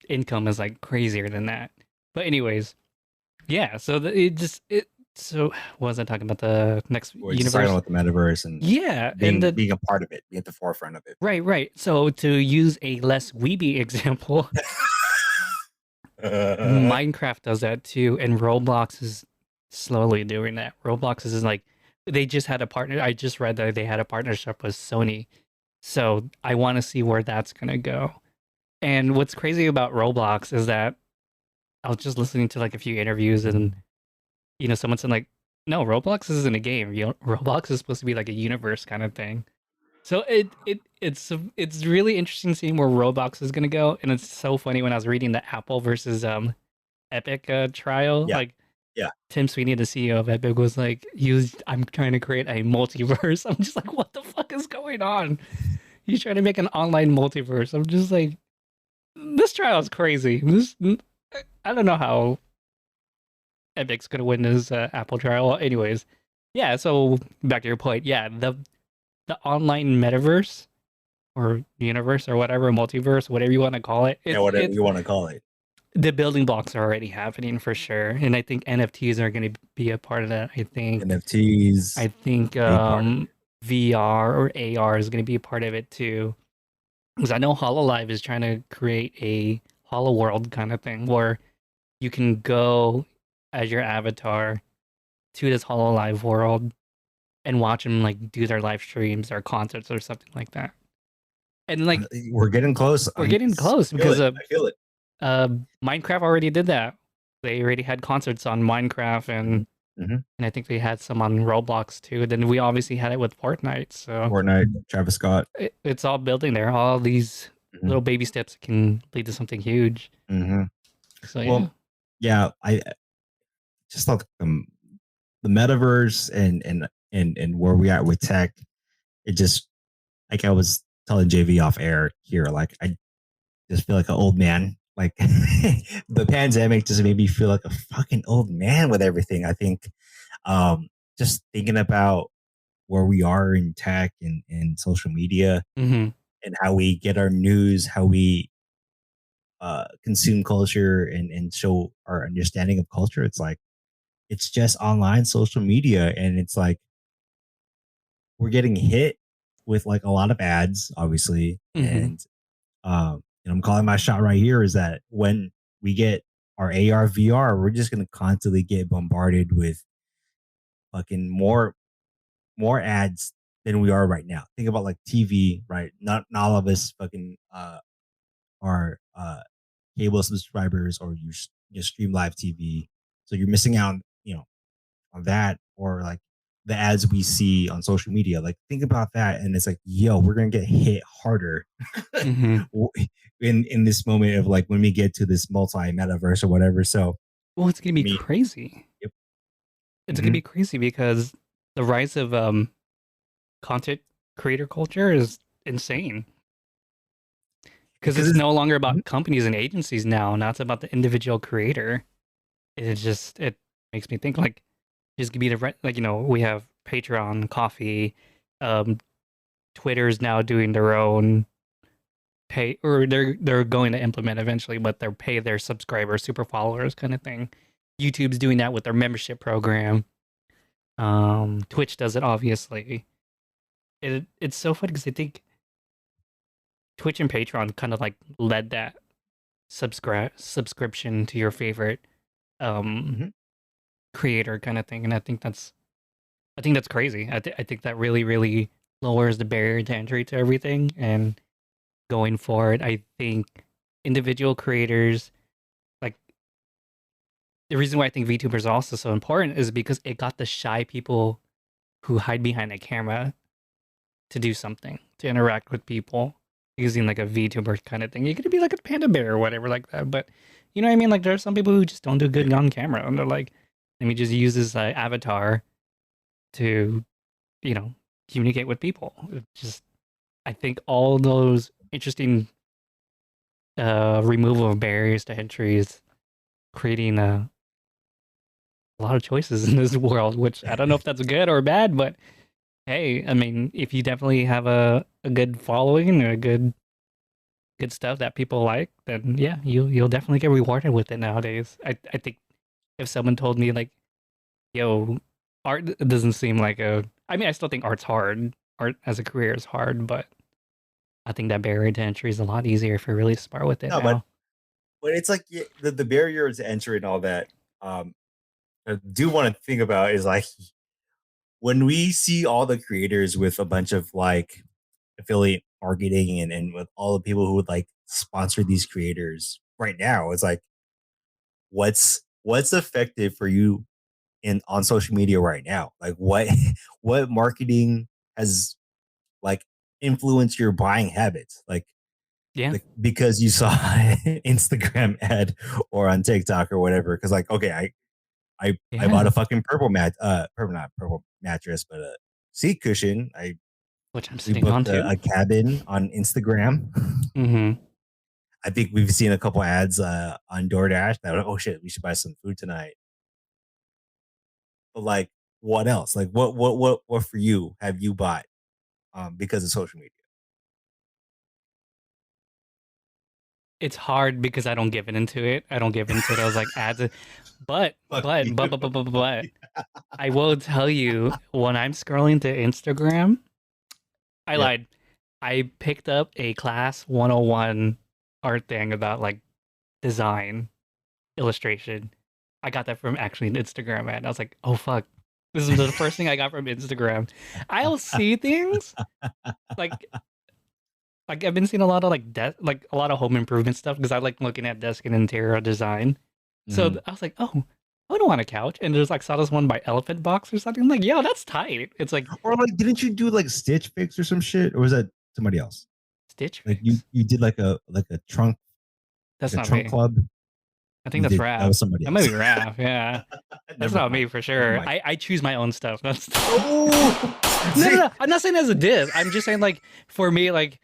income is like crazier than that. But anyways, yeah. So so what was I talking about? The next We're just talking universe. about the metaverse and Yeah, and being a part of it, being at the forefront of it. right. So to use a less weeby example, Minecraft does that too, and Roblox is slowly doing that. Roblox is like they just had a partner. I just read that they had a partnership with Sony, so I want to see where that's gonna go. And what's crazy about Roblox is that I was just listening to like a few interviews, and someone said like, "No, Roblox isn't a game. Roblox is supposed to be like a universe kind of thing." So it's really interesting seeing where Roblox is gonna go, and it's so funny when I was reading the Apple versus Epic trial. Yeah, Like yeah. Tim Sweeney, the CEO of Epic, was like, I'm trying to create a multiverse. I'm just like, what the fuck is going on? He's trying to make an online multiverse. I'm just like, this trial is crazy. I don't know how Epic's gonna win this Apple trial. Well, anyways, yeah. So back to your point, yeah, the online metaverse or universe or whatever, multiverse, whatever you want to call it. Yeah, It's whatever it's you want to call it. the building blocks are already happening for sure, and I think NFTs are going to be a part of that. NFTs, I think big part of it. VR or AR is going to be a part of it too, because I know Hololive is trying to create a Hollow World kind of thing where you can go as your avatar to this Hololive world and watch them like do their live streams or concerts or something like that. And like We're getting close. we're getting close I feel because it. I feel it. Minecraft already did that. They already had concerts on Minecraft, Mm-hmm. and I think they had some on Roblox too. Then we obviously had it with Fortnite, so Fortnite, Travis Scott. it's all building there. All these Mm-hmm. little baby steps can lead to something huge. Mm-hmm. So Well, yeah, I just thought the metaverse and where we at with tech. It just like I was telling JV off air here, like I just feel like an old man. Like the pandemic just made me feel like a fucking old man with everything. I think just thinking about where we are in tech and social media hmm and how we get our news, how we consume culture and show our understanding of culture. It's like it's just online social media, and it's like we're getting hit with like a lot of ads, obviously, hmm and I'm calling my shot right here is that when we get our AR VR, we're just gonna constantly get bombarded with fucking more ads than we are right now. Think about like TV, right? Not all of us fucking are cable subscribers or you stream live TV, so you're missing out, on that or like the ads we see on social media. Like think about that, and it's like, yo, we're gonna get hit harder hmm in this moment of like when we get to this multi metaverse or whatever. So Well, it's gonna I be mean, crazy. yep. It's gonna Mm-hmm. be crazy because the rise of content creator culture is insane. Because Because it's it's no longer mhm. about companies and agencies now. Now it's about the individual creator. It makes me think like just give me the right, like we have Patreon, Coffee, um, Twitter's now doing their own pay, or they're going to implement eventually, but they're pay their subscribers, super followers kind of thing. YouTube's doing that with their membership program. Twitch does it obviously. It's so funny because I think Twitch and Patreon kind of like led that subscription to your favorite um Mm-hmm. creator kind of thing, and I think that's crazy. I think that really lowers the barrier to entry to everything. And going forward, I think individual creators, like the reason why I think VTubers are also so important is because it got the shy people who hide behind a camera to do something, to interact with people using like a VTuber kind of thing. You could be like a panda bear or whatever like that, but you know what I mean? Like there are some people who just don't do good on camera, and they're like, let me just use this avatar to, you know, communicate with people. It just, I think all those interesting removal of barriers to entry is creating a lot of choices in this world, which I don't know if that's good or bad, but hey, I mean, if you definitely have a good following or a good good stuff that people like, then yeah, you'll definitely get rewarded with it nowadays. I think if someone told me like, yo, art doesn't seem like a. I mean, I still think art's hard. Art as a career is hard, but I think that barrier to entry is a lot easier if you're really smart with it No, but now. it's like the barrier to entry and all that. I do want to think about is like when we see all the creators with a bunch of like affiliate marketing and with all the people who would like sponsor these creators right now, it's like what's effective for you in on social media right now? Like what what marketing has like influenced your buying habits? Yeah, Like because you saw an Instagram ad or on TikTok or whatever. Because like, okay, I bought yeah. a fucking purple not purple mattress, but a seat cushion. I Which I'm We sitting on booked too. a cabin on Instagram. Mm-hmm. I think we've seen a couple ads on DoorDash that oh shit, we should buy some food tonight. But like, what else? Like, what for you have you bought because of social media? It's hard because I don't give it into it. I don't give into those like ads. But Fuck but you. but but but but, but I will tell you when I'm scrolling to Instagram, I Yep. lied. I picked up a class 101 art thing about like design, illustration. I got that from actually an Instagram ad. I was like, oh fuck. This is the first thing I got from Instagram. I'll see things like I've been seeing a lot of like a lot of home improvement stuff because I like looking at desk and interior design. So Mhm. I was like, oh, I don't want a couch. And there's like saw this one by Elephant Box or something. I'm like, yo, that's tight. It's like Or like, didn't you do like Stitch Fix or some shit, or was that somebody else? Stitch Like you Fix. you did like That's a not trunk me. club. I think You that's did that Raph. was somebody That might else. be Raph. Yeah, that's Never not mind. me for Never sure. mind. I choose my own stuff. That's Oh, no, no, see, no. I'm not saying as a diss. I'm just saying like for me, like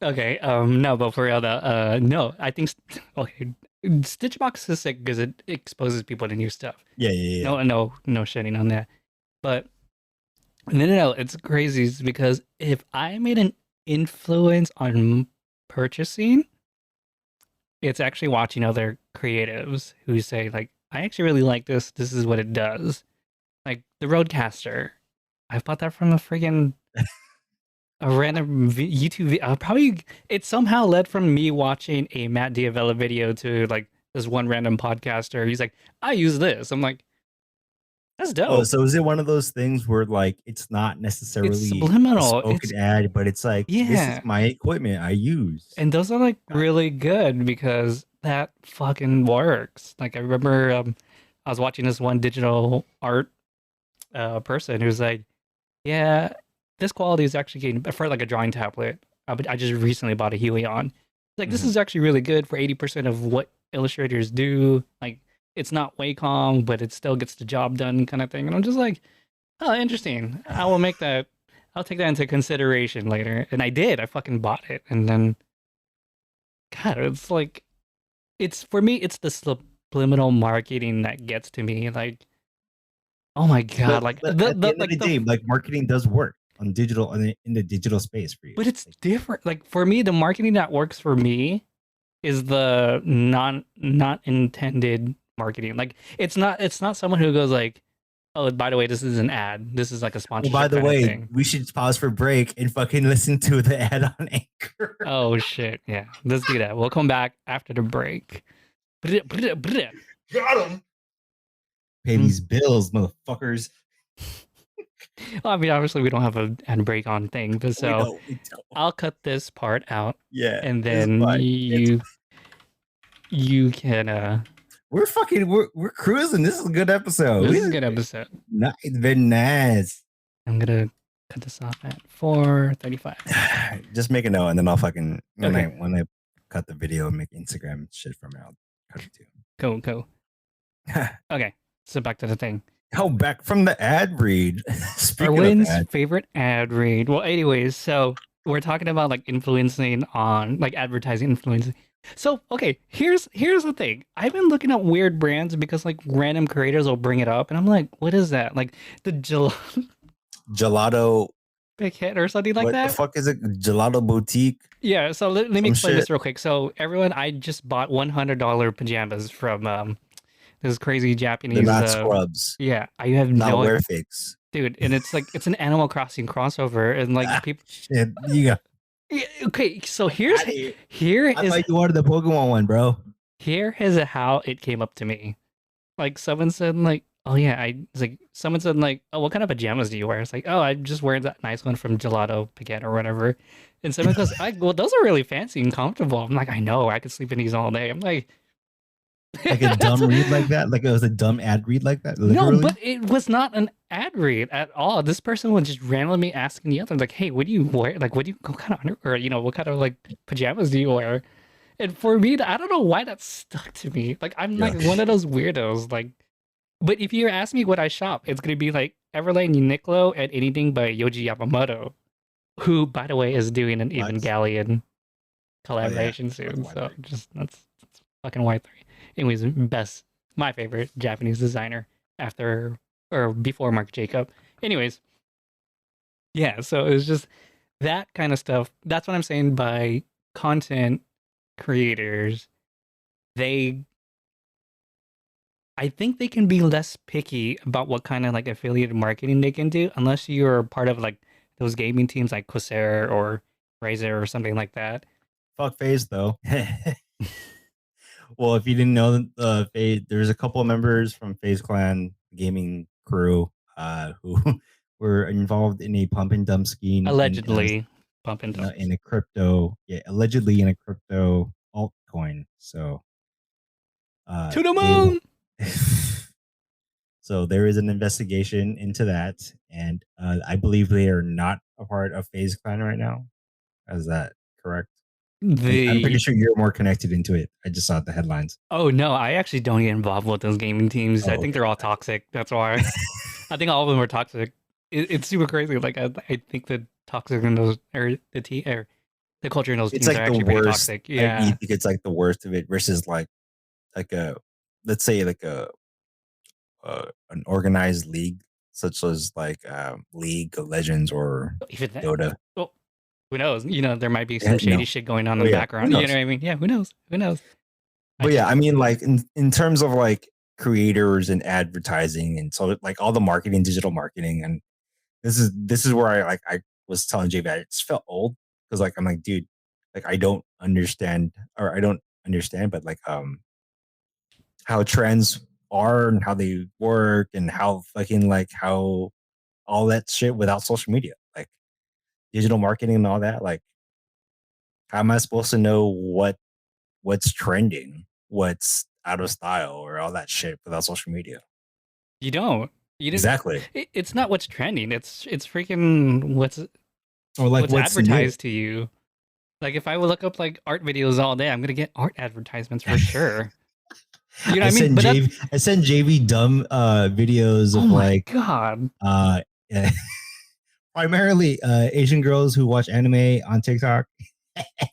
okay, no, but for real, no. I think okay, Stitchbox is sick because it exposes people to new stuff. yeah, yeah, yeah. No shitting on that. But no. It's crazy because if I made an influence on purchasing, it's actually watching other creatives who say like, I actually really like this. This is what it does. Like the Roadcaster. I bought that from a random YouTube video. Probably it somehow led from me watching a Matt Diavella video to like this one random podcaster. He's like, I use this. I'm like, that's Oh, dope. so is it one of those things where like it's not It's necessarily a subliminal. spoken It's ad, but it's like this is yeah. my equipment I use. And those are like Got really good because that fucking works. Like I remember I was watching this one digital art person who's like, yeah, this quality is actually getting for like a drawing tablet. I just recently bought a Helion. Like this Mhm. is actually really good for 80% of what illustrators do. Like it's not Wacom, but it still gets the job done kind of thing. And I'm just like, oh, interesting. I will make that. I'll take that into consideration later. And I did. I fucking bought it. And then, God, it's like, it's for me, it's the subliminal marketing that gets to me. Like, oh my God. Like, But at the end of the day, like marketing does work on digital in the digital space for you. but it's Like, different. Like, for me, the marketing that works for me is the not intended marketing. Like, it's not someone who goes like, oh, by the way, this is an ad. This is like a well, by sponsorship the kind of way, thing. we should pause for break and fucking listen to the ad on Anchor. Oh shit. Yeah. Let's do that. We'll come back after the break. Got him. Pay these bills, motherfuckers. Well, I mean, obviously, we don't have a ad break on thing, but We so don't. We don't. I'll cut this part out, Yeah, and it's then fine. It's you can. we're cruising. This is a good episode. This is a good episode. Nice, very nice. I'm gonna cut this off at 4:35. Just make a note, and then I'll fucking Okay, when I cut the video and make Instagram shit from it, I'll cut it go. too. Okay, so back to the thing. Oh, back from the ad read. Speaking of Erwin's ad, favorite ad read. Well, anyways, so we're talking about like influencing on like advertising influencing. So okay, here's the thing. I've been looking at weird brands because like random creators will bring it up, and I'm like, what is that? Like the gelato. Big Hit or something like What the that. fuck is it? Gelato boutique. Yeah, so let me Some explain shit. this real quick. So everyone, I just bought $100 pajamas from this crazy They're Japanese not scrubs, yeah, I have not no wear fakes. dude, and it's like it's an Animal Crossing crossover and like Ah, people shit. You got yeah, okay, so fuck here's out of here. here I is thought you wanted the Pokemon one, bro. here is how it came up to me. Like someone said like, "Oh yeah, I it's like someone said like, "Oh, what kind of pajamas do you wear?" It's like, "Oh, I'm just wearing that nice one from Gelato Paquette or whatever." And someone goes, well, those are really fancy and comfortable." I'm like, "I know, I could sleep in these all day." I'm like, Like a that's dumb read like that? Like it was a dumb ad read like that? no, Literally? but it was not an ad read at all. This person was just randomly asking the other, like, "Hey, what do you wear? Like, what kind of underwear? What kind of like pajamas do you wear?" And for me, I don't know why that stuck to me. Like, I'm Yeah. like one of those weirdos. Like, but if you ask me what I shop, it's gonna be like Everlane Uniqlo and anything by Yoji Yamamoto, who, by the way, is doing an Nice. Evangelion Oh yeah. collaboration Fuck soon. So Y3. just that's fucking Y3. Anyways, best my favorite Japanese designer after or before Mark Jacob. Anyways, yeah. So it was just that kind of stuff. That's what I'm saying by content creators. They I think they can be less picky about what kind of like affiliated marketing they can do unless you're part of like those gaming teams like Corsair or Razer or something like that. Fuck Phase though. Well, if you didn't know, Phase, there's a couple of members from Phase Clan gaming crew who were involved in a pump and dump scheme Allegedly, pump and dumps. in a crypto, yeah, allegedly in a crypto altcoin. So To the they moon. so there is an investigation into that, and I believe they are not a part of Phase Clan right now. Is that correct? I'm pretty The sure you're more connected into it. I just saw the headlines. oh no, I actually don't get involved with those gaming teams. I Oh, think okay. they're all toxic. That's why. I think all of them are toxic. It's super crazy. Like I think the toxic in those or the culture in those It's teams are like the actually pretty worst. toxic. You Yeah. think it's like the worst of it versus like a let's say like a an organized league such as like League of Legends or Even that. Dota. Well, who knows? There might be some Yeah, shady no. shit going on Oh in the yeah, who background. You know knows? what I mean? Yeah, who knows? Who knows? I But yeah, just I mean, like in terms of like creators and advertising, and so like all the marketing, digital marketing, and this is where I was telling JV I just felt old because like I'm like, dude, like I don't understand, or I don't understand, but like how trends are and how they work and how fucking like how all that shit without social media, like digital marketing and all that. Like, how am I supposed to know what's trending, what's out of style, or all that shit without social media? you don't. You didn't. Exactly. It's not what's trending. It's freaking Or like what's what's new? advertised to you. Like if I would look up like art videos all day, I'm gonna get art advertisements for sure. You know what I mean? But that's I send JV dumb videos oh of my like god, uh primarily Asian girls who watch anime on TikTok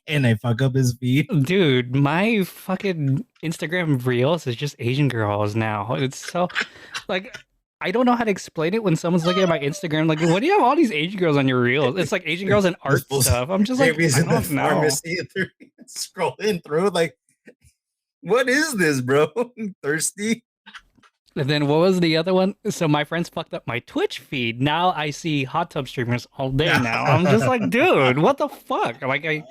and I fuck up his feed. dude, my fucking Instagram reels is just Asian girls now. It's so like I don't know how to explain it when someone's looking at my Instagram. Like, what do you have all these Asian girls on your reels? It's like Asian girls and This art bullshit. stuff. I'm just like, JV's I in the don't know. pharmacy through, scrolling through like, what is this, bro? Thirsty? And then what was the other one? So my friends fucked up my Twitch feed. Now I see hot tub streamers all day now. I'm just like, dude, what the fuck? Like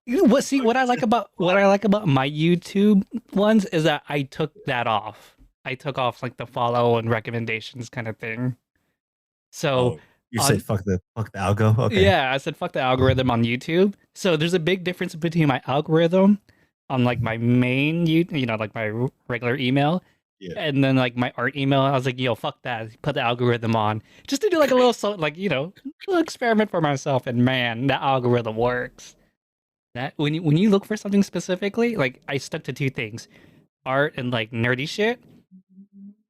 what see what I like about my YouTube ones is that I took that off. I took off like the follow and recommendations kind of thing. So Oh, you said on fuck the algo? Okay. yeah, I said fuck the algorithm on YouTube. So there's a big difference between my algorithm on like my main like my regular email Yeah. and then like my art email. I was like, yo, fuck that. Put the algorithm on just to do like a little little experiment for myself. And man, that algorithm works. That when you look for something specifically, like I stuck to two things, art and like nerdy shit,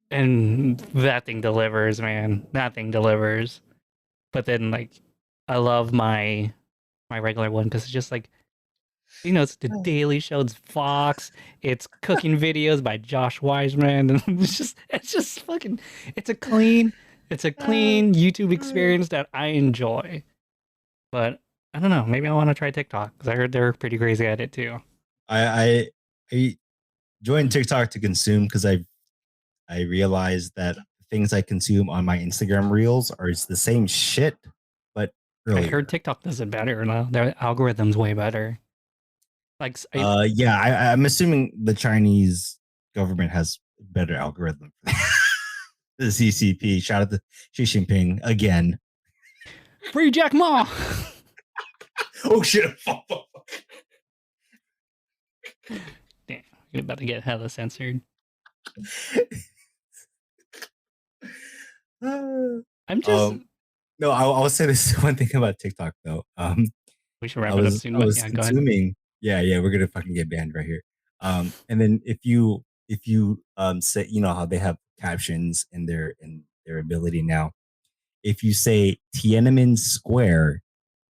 and that thing delivers, man. That thing delivers. But then like I love my regular one because it's just like it's the Daily Show, it's Fox, it's cooking videos by Josh Wiseman, and it's just fucking it's a clean YouTube experience that I enjoy. But I don't know. Maybe I want to try TikTok because I heard they're pretty crazy at it too. I joined TikTok to consume because I realized that things I consume on my Instagram reels are the same shit, but I heard earlier. TikTok does it better now. Their algorithm's way better. Like, Yeah, I'm assuming the Chinese government has better algorithm. The CCP. Shout out to Xi Jinping again. free Jack Ma. Oh shit! Damn, you're about to get hella censored. I'm just. No, I'll say this one thing about TikTok though. We should wrap it up soon, I but was yeah, go ahead. consuming. Yeah, we're gonna fucking get banned right here. And then if you say how they have captions in their ability now. If you say Tiananmen Square,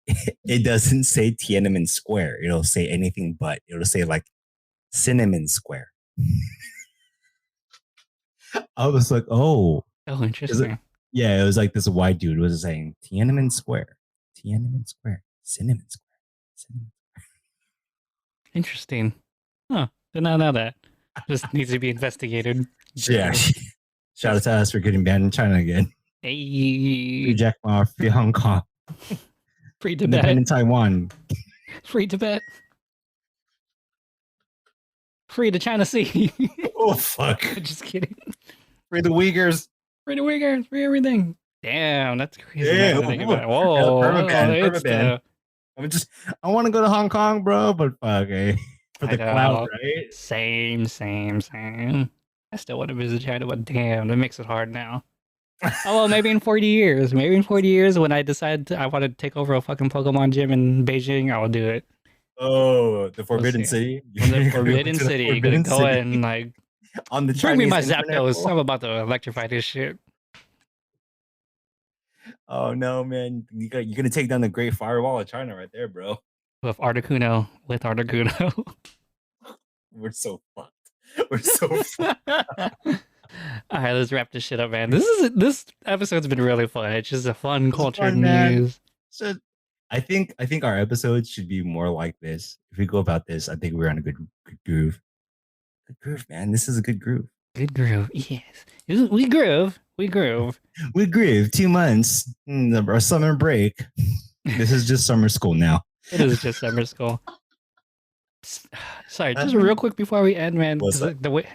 it doesn't say Tiananmen Square. It'll say anything but. It'll say like Cinnamon Square. I was like, oh, Oh, is it? interesting. Yeah, it was like this white dude was saying Tiananmen Square, Tiananmen Square, Cinnamon Square, Cinnamon. Interesting. Huh. Did not know that. Just needs to be investigated. Yeah, Great. shout out That's to us for getting banned in China again. Free a Jack Ma, free Hong Kong, free Tibet. independent Taiwan. Free Tibet. Free the China Sea. Oh fuck, Just kidding. free the Uyghurs. Free the Uyghurs. Free everything. Damn, that's crazy Yeah, now to think about it. Whoa, permaban, it's permaban. the I want to go to Hong Kong, bro, but fuck, for I the cloud, know. right? Same. I still want to visit China, but damn, that makes it hard now. Oh well, maybe in 40 years. Maybe in 40 years when I decide I want to take over a fucking Pokemon gym in Beijing, I will do it. Oh, the We'll Forbidden see. City. When the You're gonna go Forbidden to the City, you're gonna Forbidden go City in like on the bring me Chinese my internet, Zapdos. bro. I'm about to electrify this shit Oh no, man! You're gonna take down the Great Firewall of China right there, bro. with Articuno. With Articuno. We're so fucked. We're so fucked. All right, let's wrap this shit up, man. This episode's been really fun. It's just a fun This is culture fun, man. news. So I think our episodes should be more like this. If we go about this, I think we're on a good groove. Good groove, man. This is a good groove. Good groove, yes. We groove. We groove. We groove 2 months. Our summer break. This is just summer school now. It is just summer school. Sorry, just Uh, real quick before we end, man. What's Because up? the way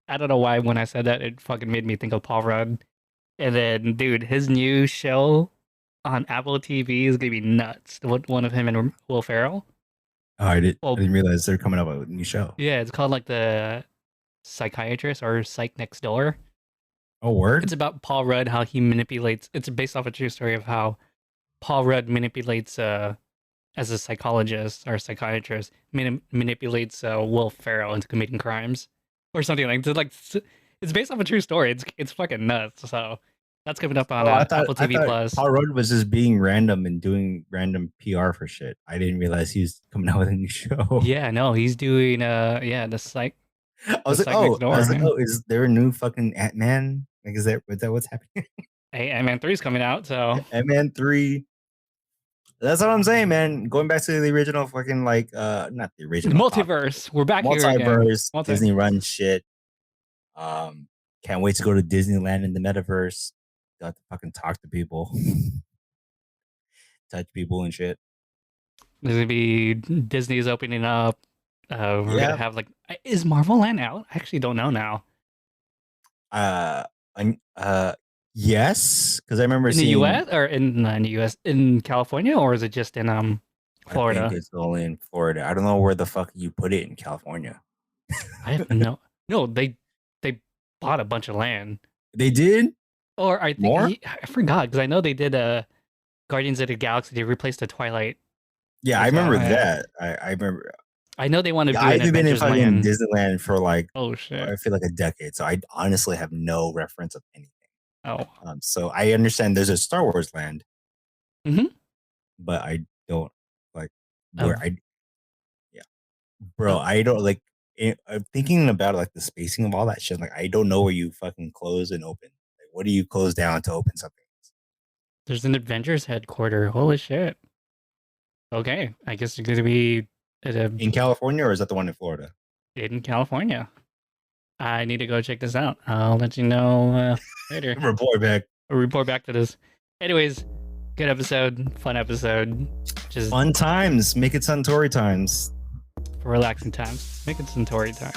I don't know why when I said that it fucking made me think of Paul Rudd. And then, dude, his new show on Apple TV is gonna be nuts. One of him and Will Ferrell. Oh, I Well, didn't realize they're coming up with a new show. yeah, it's called like the Psychiatrist or Psych Next Door. Oh, It's word. about Paul Rudd, how he manipulates. It's based off a true story of how Paul Rudd manipulates, as a psychologist or psychiatrist, manipulates Will Ferrell into committing crimes or something like that. Like it's based off a true story. It's fucking nuts. So that's coming up on Oh, Apple I TV thought Plus. Paul Rudd was just being random and doing random PR for shit. I didn't realize he was coming out with a new show. Yeah, no, he's doing yeah the Psych Next I was Door. like, Yeah. oh, is there a new fucking Ant Man? Like, is that what's happening? Hey, Ant-Man 3 is coming out, so Ant Man 3. That's what I'm saying, man. Going back to the original fucking not the the original topic. multiverse. We're back here again. Multiverse, Disney run shit. Um, can't wait to go to Disneyland in the metaverse. Got to fucking talk to people, touch people and shit. There's gonna be Disney's opening up. We're gonna Yeah. have like, is Marvel Land out? I actually don't know now. Uh, yes, because I remember In the seeing. U.S. or in the U.S. in California, or is it just in I think Florida? it's only in Florida. I don't know where the fuck you put it in California. I have no. They bought a bunch of land, They did or I think more. I forgot because I know they did Guardians of the Galaxy. They replaced the Twilight Yeah, I with remember yeah. that. I remember. I know they want to Yeah, do I an haven't been in Avengers fucking land. Disneyland for like Oh shit! I feel like a decade, so I honestly have no reference of anything. Oh. So I understand there's a Star Wars land, Mm-hmm. but I don't like where Of I. Yeah, bro, of I don't like. I'm thinking about like the spacing of all that shit. Like, I don't know where you fucking close and open. Like, what do you close down to open something? there's an Avengers headquarter. Holy shit! Okay, I guess it's going to be In California, or is that the one in Florida? in California. I need to go check this out. I'll let you know later. Report back. Or report back to this. Anyways, good episode, fun episode. Just Fun times. Make it Suntory times. for relaxing times. Make it Centauri time.